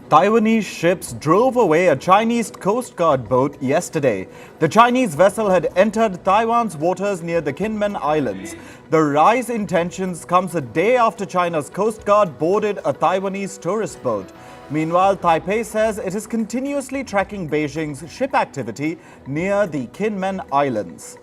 Taiwanese ships drove away a Chinese Coast Guard boat yesterday. The Chinese vessel had entered Taiwan's waters near the Kinmen Islands. The rise in tensions comes a day after China's Coast Guard boarded a Taiwanese tourist boat. Meanwhile, Taipei says it is continuously tracking Beijing's ship activity near the Kinmen Islands.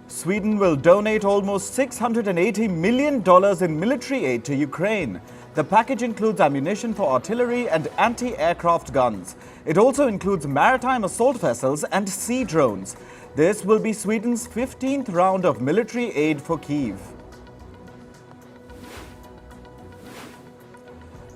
Sweden will donate almost $680 million in military aid to Ukraine. The package includes ammunition for artillery and anti-aircraft guns. It also includes maritime assault vessels and sea drones. This will be Sweden's 15th round of military aid for Kyiv.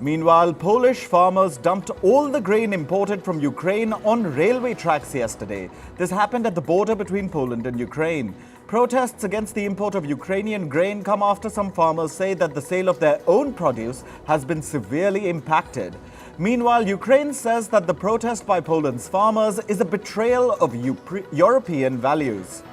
Meanwhile, Polish farmers dumped all the grain imported from Ukraine on railway tracks yesterday. This happened at the border between Poland and Ukraine. Protests against the import of Ukrainian grain come after some farmers say that the sale of their own produce has been severely impacted. Meanwhile, Ukraine says that the protest by Poland's farmers is a betrayal of European values.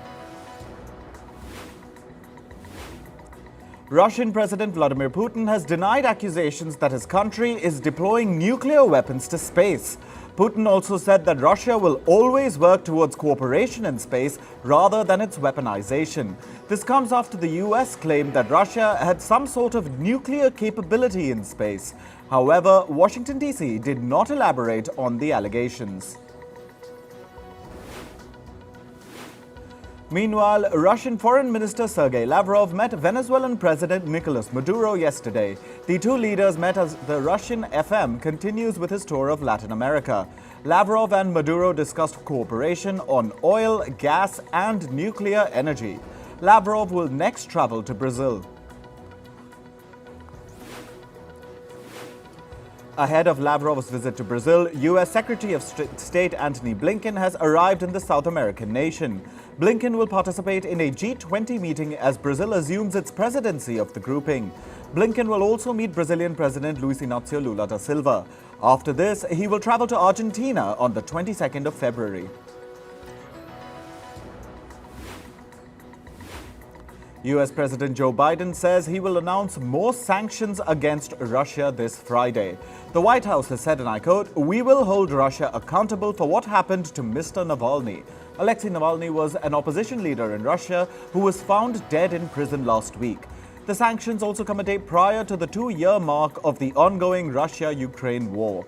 Russian President Vladimir Putin has denied accusations that his country is deploying nuclear weapons to space. Putin also said that Russia will always work towards cooperation in space rather than its weaponization. This comes after the US claimed that Russia had some sort of nuclear capability in space. However, Washington, D.C. did not elaborate on the allegations. Meanwhile, Russian Foreign Minister Sergei Lavrov met Venezuelan President Nicolas Maduro yesterday. The two leaders met as the Russian FM continues with his tour of Latin America. Lavrov and Maduro discussed cooperation on oil, gas and nuclear energy. Lavrov will next travel to Brazil. Ahead of Lavrov's visit to Brazil, U.S. Secretary of State Antony Blinken has arrived in the South American nation. Blinken will participate in a G20 meeting as Brazil assumes its presidency of the grouping. Blinken will also meet Brazilian President Luiz Inácio Lula da Silva. After this, he will travel to Argentina on the 22nd of February. U.S. President Joe Biden says he will announce more sanctions against Russia this Friday. The White House has said, and I quote, "We will hold Russia accountable for what happened to Mr. Navalny." Alexei Navalny was an opposition leader in Russia who was found dead in prison last week. The sanctions also come a day prior to the 2-year mark of the ongoing Russia-Ukraine war.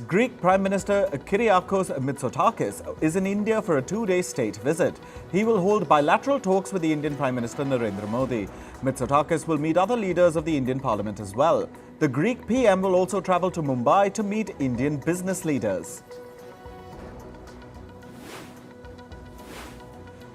Greek Prime Minister Kyriakos Mitsotakis is in India for a 2-day state visit. He will hold bilateral talks with the Indian Prime Minister Narendra Modi. Mitsotakis will meet other leaders of the Indian Parliament as well. The Greek PM will also travel to Mumbai to meet Indian business leaders.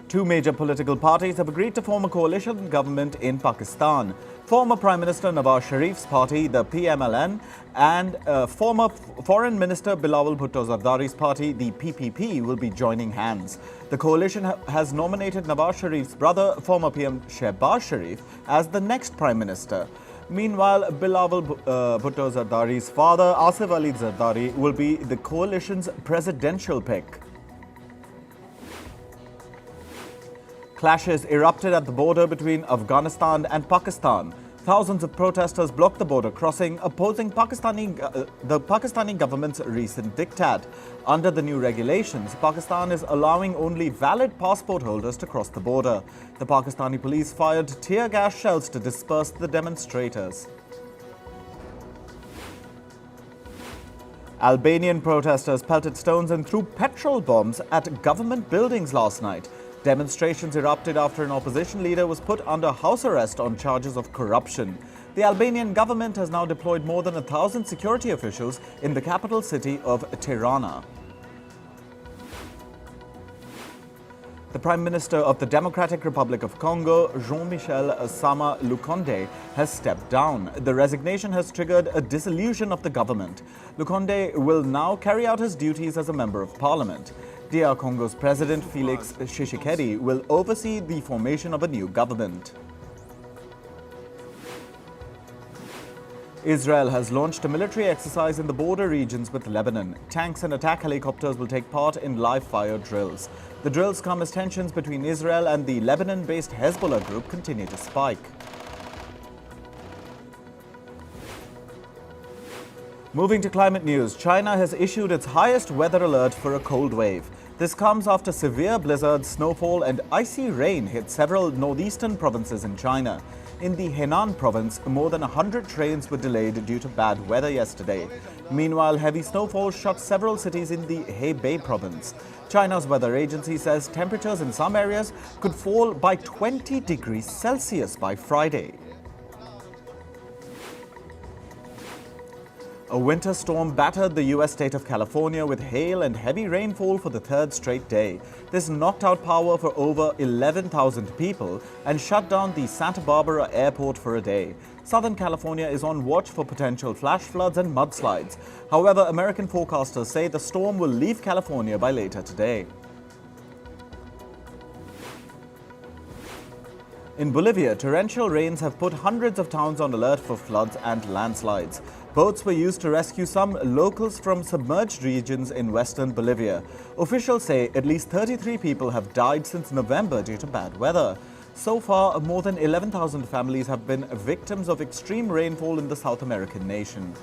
Two major political parties have agreed to form a coalition government in Pakistan. Former Prime Minister Nawaz Sharif's party, the PMLN, and former Foreign Minister Bilawal Bhutto Zardari's party, the PPP, will be joining hands. The coalition has nominated Nawaz Sharif's brother, former PM Shehbaz Sharif, as the next Prime Minister. Meanwhile, Bilawal Bhutto Zardari's father, Asif Ali Zardari, will be the coalition's presidential pick. Clashes erupted at the border between Afghanistan and Pakistan. Thousands of protesters blocked the border crossing, opposing the Pakistani government's recent diktat. Under the new regulations, Pakistan is allowing only valid passport holders to cross the border. The Pakistani police fired tear gas shells to disperse the demonstrators. Albanian protesters pelted stones and threw petrol bombs at government buildings last night. Demonstrations erupted after an opposition leader was put under house arrest on charges of corruption. The Albanian government has now deployed more than 1,000 security officials in the capital city of Tirana. The Prime Minister of the Democratic Republic of Congo, Jean-Michel Sama Lukonde, has stepped down. The resignation has triggered a dissolution of the government. Lukonde will now carry out his duties as a member of parliament. DR Congo's President Felix Tshisekedi will oversee the formation of a new government. Israel has launched a military exercise in the border regions with Lebanon. Tanks and attack helicopters will take part in live-fire drills. The drills come as tensions between Israel and the Lebanon-based Hezbollah group continue to spike. Moving to climate news, China has issued its highest weather alert for a cold wave. This comes after severe blizzards, snowfall and icy rain hit several northeastern provinces in China. In the Henan province, more than 100 trains were delayed due to bad weather yesterday. Meanwhile, heavy snowfall shocked several cities in the Hebei province. China's weather agency says temperatures in some areas could fall by 20 degrees Celsius by Friday. A winter storm battered the U.S. state of California with hail and heavy rainfall for the third straight day. This knocked out power for over 11,000 people and shut down the Santa Barbara airport for a day. Southern California is on watch for potential flash floods and mudslides. However, American forecasters say the storm will leave California by later today. In Bolivia, torrential rains have put hundreds of towns on alert for floods and landslides. Boats were used to rescue some locals from submerged regions in western Bolivia. Officials say at least 33 people have died since November due to bad weather. So far, more than 11,000 families have been victims of extreme rainfall in the South American nation.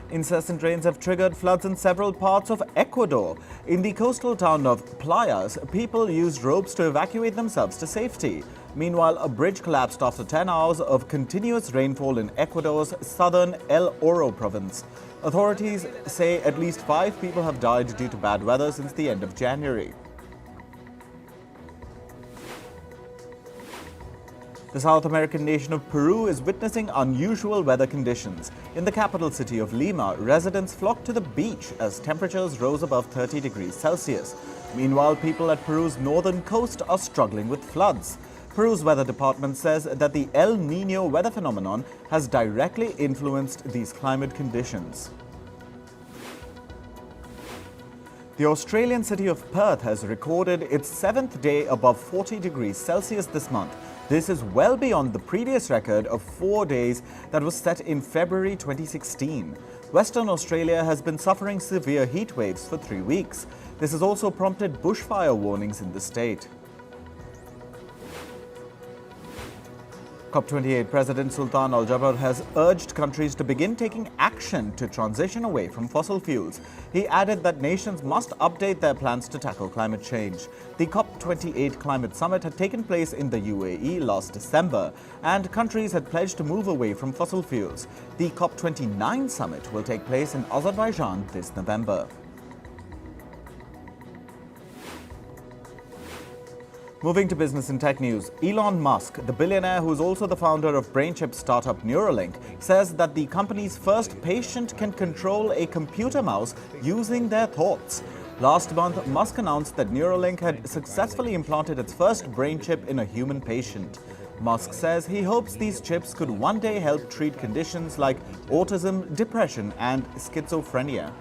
Incessant rains have triggered floods in several parts of Ecuador. In the coastal town of Playas, people used ropes to evacuate themselves to safety. Meanwhile, a bridge collapsed after 10 hours of continuous rainfall in Ecuador's southern El Oro province. Authorities say at least 5 people have died due to bad weather since the end of January. The South American nation of Peru is witnessing unusual weather conditions. In the capital city of Lima, residents flocked to the beach as temperatures rose above 30 degrees Celsius. Meanwhile, people at Peru's northern coast are struggling with floods. Peru's weather department says that the El Niño weather phenomenon has directly influenced these climate conditions. The Australian city of Perth has recorded its 7th day above 40 degrees Celsius this month. This is well beyond the previous record of 4 days that was set in February 2016. Western Australia has been suffering severe heat waves for 3 weeks. This has also prompted bushfire warnings in the state. COP28 President Sultan Al Jaber has urged countries to begin taking action to transition away from fossil fuels. He added that nations must update their plans to tackle climate change. The COP28 Climate Summit had taken place in the UAE last December, and countries had pledged to move away from fossil fuels. The COP29 Summit will take place in Azerbaijan this November. Moving to business and tech news, Elon Musk, the billionaire who is also the founder of brain chip startup Neuralink, says that the company's first patient can control a computer mouse using their thoughts. Last month, Musk announced that Neuralink had successfully implanted its first brain chip in a human patient. Musk says he hopes these chips could one day help treat conditions like autism, depression, and schizophrenia.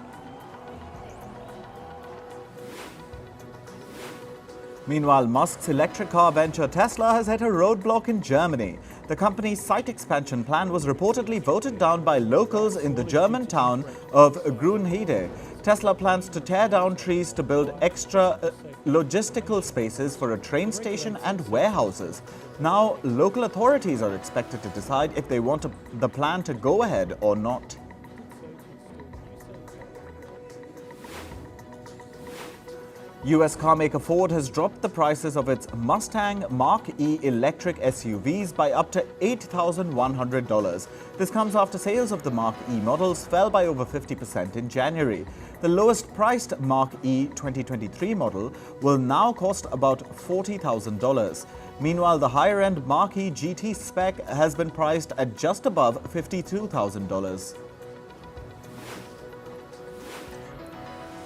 Meanwhile, Musk's electric car venture Tesla has hit a roadblock in Germany. The company's site expansion plan was reportedly voted down by locals in the German town of Grünheide. Tesla plans to tear down trees to build extra logistical spaces for a train station and warehouses. Now, local authorities are expected to decide if they want the plan to go ahead or not. US carmaker Ford has dropped the prices of its Mustang Mach-E electric SUVs by up to $8,100. This comes after sales of the Mach-E models fell by over 50% in January. The lowest priced Mach-E 2023 model will now cost about $40,000. Meanwhile, the higher-end Mach-E GT spec has been priced at just above $52,000.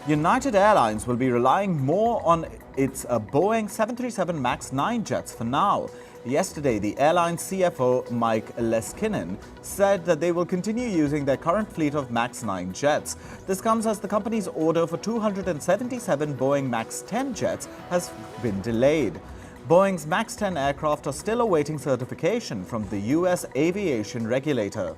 United Airlines will be relying more on its Boeing 737 MAX 9 jets for now. Yesterday, the airline's CFO, Mike Leskinen, said that they will continue using their current fleet of MAX 9 jets. This comes as the company's order for 277 Boeing MAX 10 jets has been delayed. Boeing's MAX 10 aircraft are still awaiting certification from the US aviation regulator.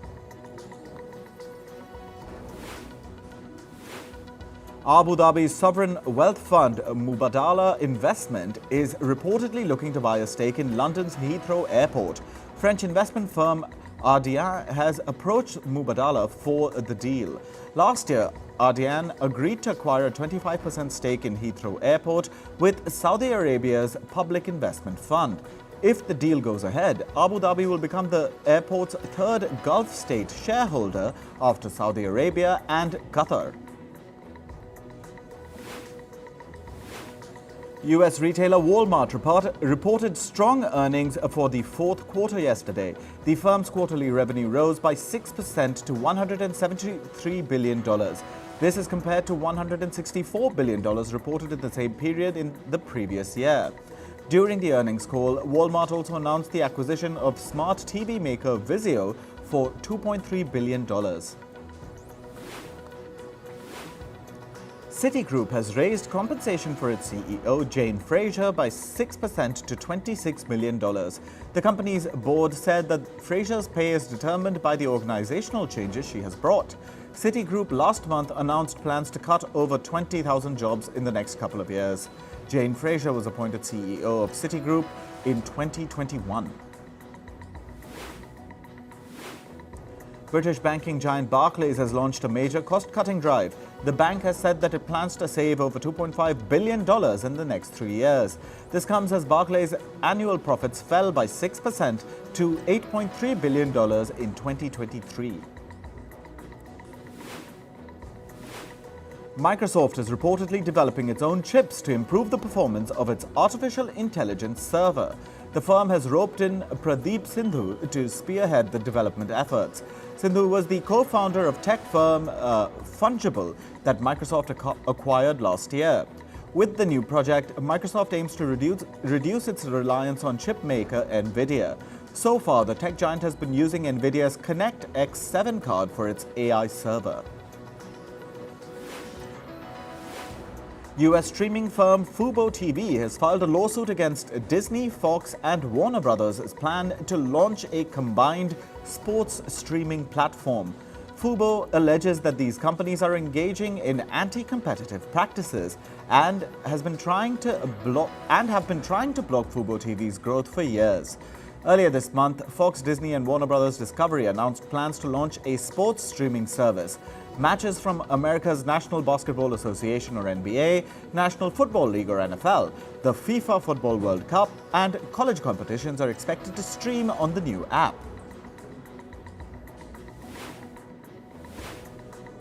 Abu Dhabi's sovereign wealth fund Mubadala Investment is reportedly looking to buy a stake in London's Heathrow Airport. French investment firm Ardian has approached Mubadala for the deal. Last year, Ardian agreed to acquire a 25% stake in Heathrow Airport with Saudi Arabia's Public Investment Fund. If the deal goes ahead, Abu Dhabi will become the airport's third Gulf state shareholder after Saudi Arabia and Qatar. US retailer Walmart reported strong earnings for the fourth quarter yesterday. The firm's quarterly revenue rose by 6% to $173 billion. This is compared to $164 billion reported in the same period in the previous year. During the earnings call, Walmart also announced the acquisition of smart TV maker Vizio for $2.3 billion. Citigroup has raised compensation for its CEO, Jane Fraser, by 6% to $26 million. The company's board said that Fraser's pay is determined by the organizational changes she has brought. Citigroup last month announced plans to cut over 20,000 jobs in the next couple of years. Jane Fraser was appointed CEO of Citigroup in 2021. British banking giant Barclays has launched a major cost-cutting drive. The bank has said that it plans to save over $2.5 billion in the next 3 years. This comes as Barclays' annual profits fell by 6% to $8.3 billion in 2023. Microsoft is reportedly developing its own chips to improve the performance of its artificial intelligence server. The firm has roped in Pradeep Sindhu to spearhead the development efforts. Sindhu was the co-founder of tech firm Fungible that Microsoft acquired last year. With the new project, Microsoft aims to reduce its reliance on chip maker NVIDIA. So far, the tech giant has been using NVIDIA's Connect X7 card for its AI server. US streaming firm Fubo TV has filed a lawsuit against Disney, Fox, and Warner Bros.' plan to launch a combined sports streaming platform. Fubo alleges that these companies are engaging in anti-competitive practices and have been trying to block Fubo TV's growth for years. Earlier this month, Fox, Disney, and Warner Bros. Discovery announced plans to launch a sports streaming service. Matches from America's National Basketball Association or NBA, National Football League or NFL, the FIFA Football World Cup, and college competitions are expected to stream on the new app.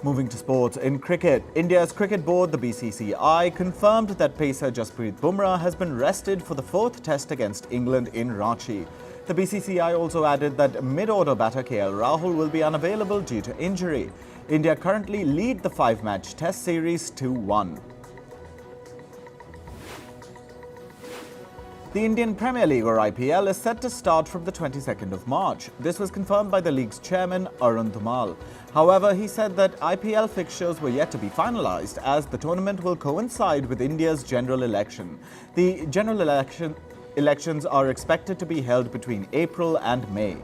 Moving to sports, in cricket, India's cricket board, the BCCI, confirmed that pacer Jasprit Bumrah has been rested for the fourth test against England in Ranchi. The BCCI also added that mid-order batter KL Rahul will be unavailable due to injury. India currently lead the 5-match test series 2-1. The Indian Premier League or IPL is set to start from the 22nd of March. This was confirmed by the league's chairman Arun Dhumal. However, he said that IPL fixtures were yet to be finalized as the tournament will coincide with India's general election. The general elections are expected to be held between April and May.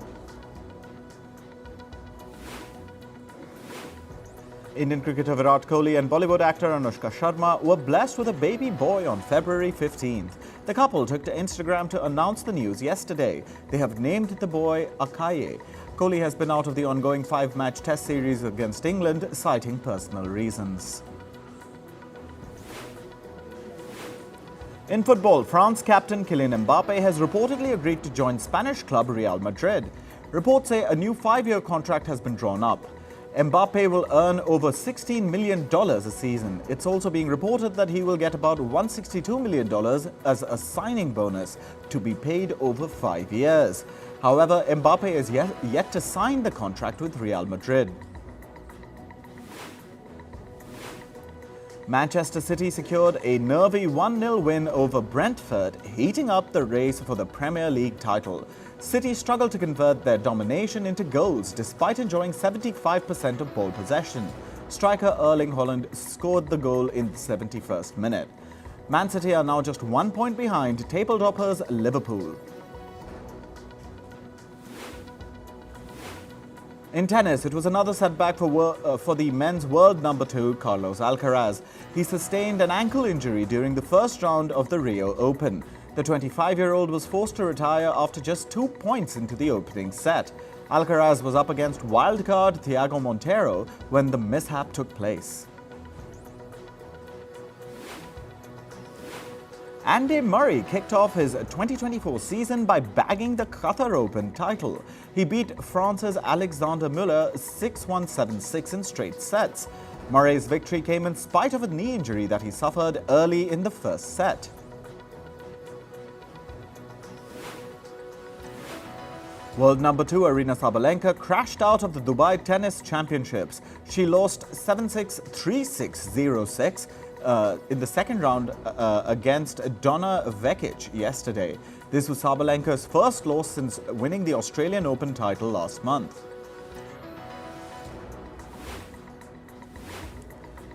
Indian cricketer Virat Kohli and Bollywood actor Anushka Sharma were blessed with a baby boy on February 15th. The couple took to Instagram to announce the news yesterday. They have named the boy Akaye. Kohli has been out of the ongoing 5-match test series against England, citing personal reasons. In football, France captain Kylian Mbappe has reportedly agreed to join Spanish club Real Madrid. Reports say a new 5-year contract has been drawn up. Mbappe will earn over $16 million a season. It's also being reported that he will get about $162 million as a signing bonus to be paid over 5 years. However, Mbappe is yet to sign the contract with Real Madrid. Manchester City secured a nervy 1-0 win over Brentford, heating up the race for the Premier League title. City struggled to convert their domination into goals despite enjoying 75% of ball possession. Striker Erling Haaland scored the goal in the 71st minute. Man City are now just 1 point behind table toppers Liverpool. In tennis, it was another setback for the men's world number 2, Carlos Alcaraz. He sustained an ankle injury during the first round of the Rio Open. The 25-year-old was forced to retire after just 2 points into the opening set. Alcaraz was up against wildcard Thiago Monteiro when the mishap took place. Andy Murray kicked off his 2024 season by bagging the Qatar Open title. He beat France's Alexander Müller 6-1, 7-6 in straight sets. Murray's victory came in spite of a knee injury that he suffered early in the first set. World number 2 Aryna Sabalenka crashed out of the Dubai Tennis Championships. She lost 7-6, 3-6, 0-6 in the second round against Donna Vekic yesterday. This was Sabalenka's first loss since winning the Australian Open title last month.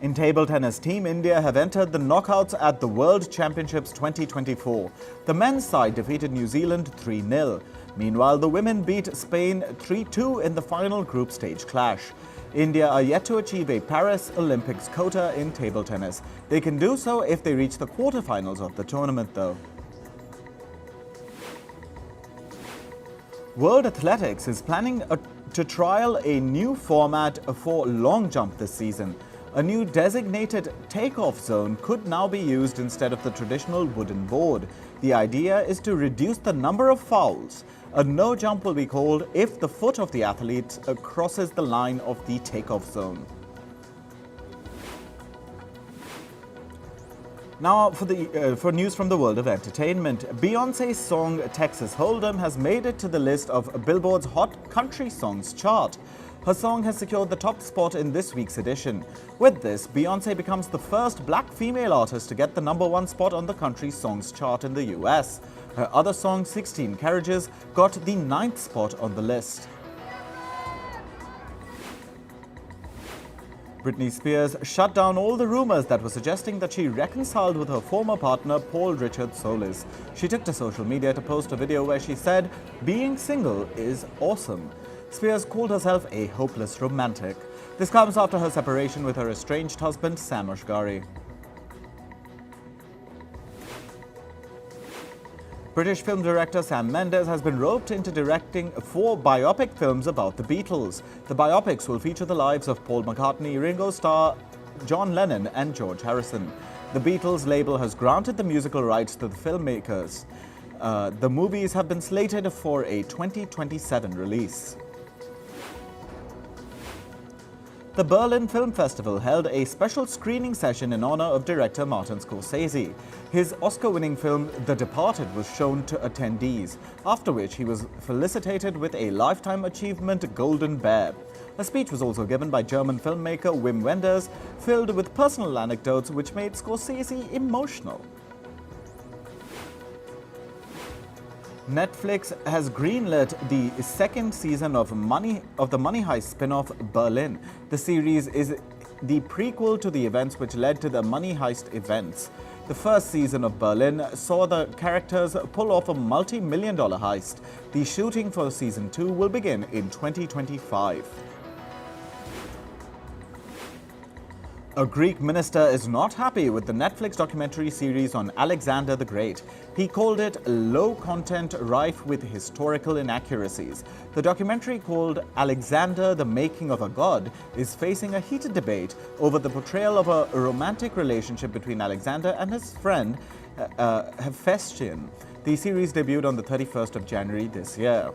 In table tennis, Team India have entered the knockouts at the World Championships 2024. The men's side defeated New Zealand 3-0. Meanwhile, the women beat Spain 3-2 in the final group stage clash. India are yet to achieve a Paris Olympics quota in table tennis. They can do so if they reach the quarterfinals of the tournament, though. World Athletics is planning to trial a new format for long jump this season. A new designated takeoff zone could now be used instead of the traditional wooden board. The idea is to reduce the number of fouls. A no jump will be called if the foot of the athlete crosses the line of the takeoff zone. Now for news from the world of entertainment. Beyonce's song Texas Hold'em has made it to the list of Billboard's Hot Country Songs chart. Her song has secured the top spot in this week's edition. With this, Beyonce becomes the first black female artist to get the #1 spot on the country songs chart in the US. Her other song, 16 Carriages, got the 9th spot on the list. Britney Spears shut down all the rumors that were suggesting that she reconciled with her former partner, Paul Richard Solis. She took to social media to post a video where she said, "Being single is awesome." Spears called herself a hopeless romantic. This comes after her separation with her estranged husband, Sam Asghari. British film director Sam Mendes has been roped into directing 4 biopic films about the Beatles. The biopics will feature the lives of Paul McCartney, Ringo Starr, John Lennon and George Harrison. The Beatles label has granted the musical rights to the filmmakers. The movies have been slated for a 2027 release. The Berlin Film Festival held a special screening session in honor of director Martin Scorsese. His Oscar-winning film The Departed was shown to attendees, after which he was felicitated with a Lifetime Achievement Golden Bear. A speech was also given by German filmmaker Wim Wenders, filled with personal anecdotes which made Scorsese emotional. Netflix has greenlit the second season of the Money Heist spin-off Berlin. The series is the prequel to the events which led to the Money Heist events. The first season of Berlin saw the characters pull off a multi-million-dollar heist. The shooting for season 2 will begin in 2025. A Greek minister is not happy with the Netflix documentary series on Alexander the Great. He called it low content, rife with historical inaccuracies. The documentary, called Alexander, the Making of a God, is facing a heated debate over the portrayal of a romantic relationship between Alexander and his friend Hephaestion. The series debuted on the 31st of January this year.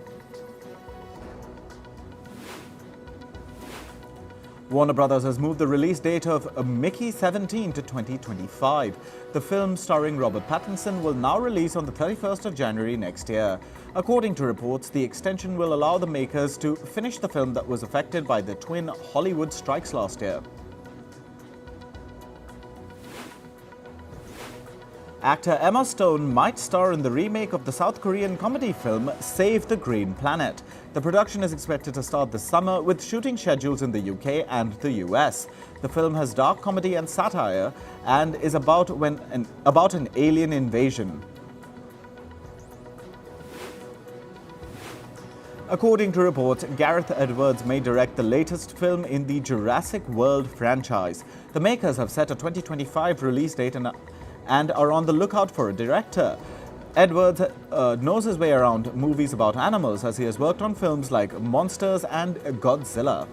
Warner Bros. Has moved the release date of Mickey 17 to 2025. The film, starring Robert Pattinson, will now release on the 31st of January next year. According to reports, the extension will allow the makers to finish the film that was affected by the twin Hollywood strikes last year. Actor Emma Stone might star in the remake of the South Korean comedy film Save the Green Planet. The production is expected to start this summer, with shooting schedules in the UK and the US. The film has dark comedy and satire and is about an alien invasion. According to reports, Gareth Edwards may direct the latest film in the Jurassic World franchise. The makers have set a 2025 release date and are on the lookout for a director. Edwards knows his way around movies about animals, as he has worked on films like Monsters and Godzilla.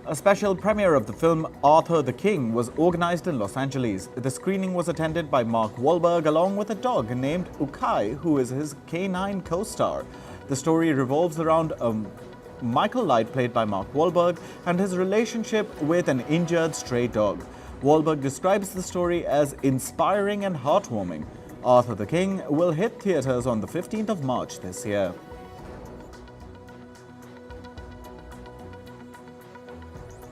A special premiere of the film Arthur the King was organized in Los Angeles. The screening was attended by Mark Wahlberg along with a dog named Ukai, who is his canine co-star. The story revolves around Michael Light, played by Mark Wahlberg, and his relationship with an injured stray dog. Wahlberg describes the story as inspiring and heartwarming. Arthur the King will hit theaters on the 15th of March this year.